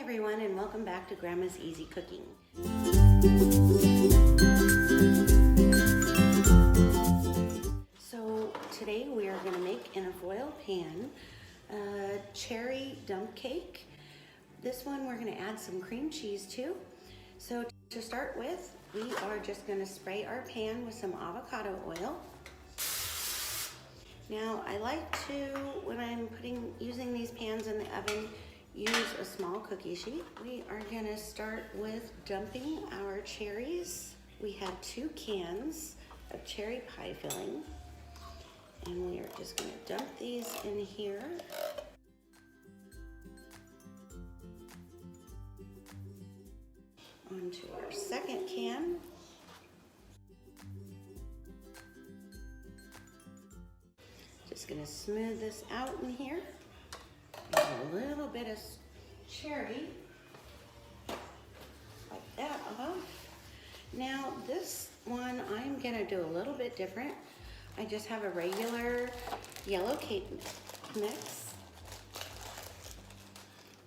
everyone, and welcome back to Grandma's Easy Cooking. So today we are going to make in a foil pan a cherry dump cake. This one we're going to add some cream cheese to. So to start with, we are just going to spray our pan with some avocado oil. Now I like to, when I'm using these pans in the oven, use a small cookie sheet. We are gonna start with dumping our cherries. We have 2 cans of cherry pie filling, and we are just gonna dump these in here. Onto our second can. Just gonna smooth this out in here. A little bit of cherry, like that off. Now this one I'm gonna do a little bit different. I just have a regular yellow cake mix.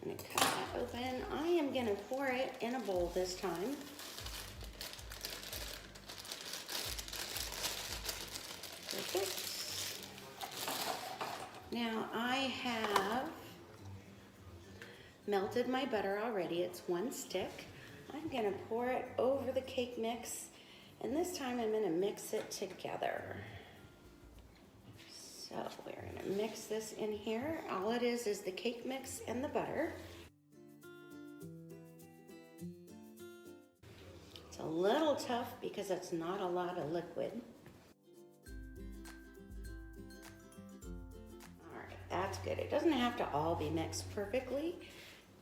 I'm gonna cut that open. I am gonna pour it in a bowl this time. Perfect. Now I have melted my butter already. It's 1 stick. I'm gonna pour it over the cake mix, and this time I'm gonna mix it together. So we're gonna mix this in here. All it is the cake mix and the butter. It's a little tough because it's not a lot of liquid. All right, that's good. It doesn't have to all be mixed perfectly.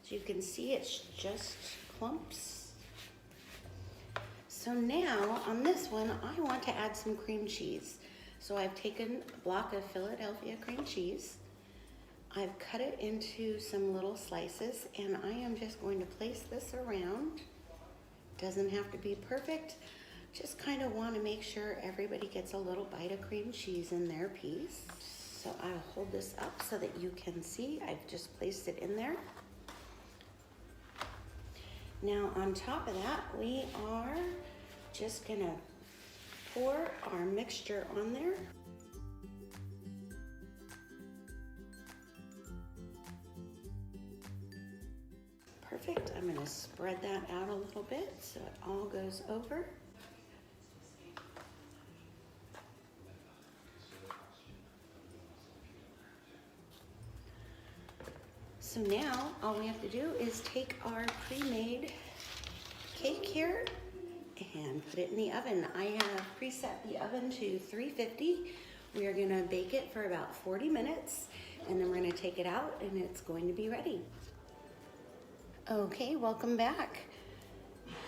As you can see, it's just clumps. So now on this one, I want to add some cream cheese. So I've taken a block of Philadelphia cream cheese. I've cut it into some little slices, and I am just going to place this around. Doesn't have to be perfect. Just kind of want to make sure everybody gets a little bite of cream cheese in their piece. So I'll hold this up so that you can see. I've just placed it in there. Now on top of that, we are just gonna pour our mixture on there. Perfect. I'm gonna spread that out a little bit so it all goes over. So now all we have to do is take our pre-made cake here and put it in the oven. I have preset the oven to 350. We are gonna bake it for about 40 minutes, and then we're gonna take it out and it's going to be ready. Okay, welcome back.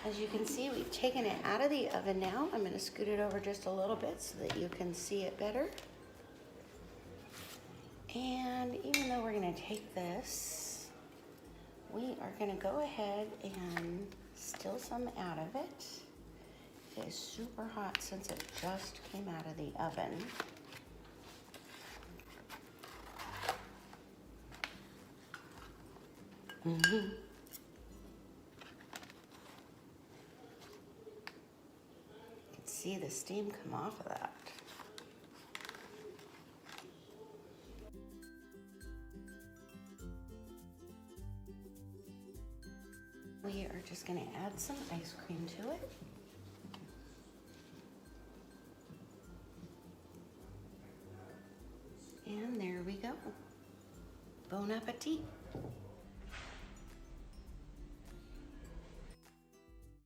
As you can see, we've taken it out of the oven now. I'm gonna scoot it over just a little bit so that you can see it better. And even though we're gonna take this, we are gonna go ahead and still some out of it. It is super hot since it just came out of the oven. You can see the steam come off of that. We are just going to add some ice cream to it. And there we go. Bon appetit.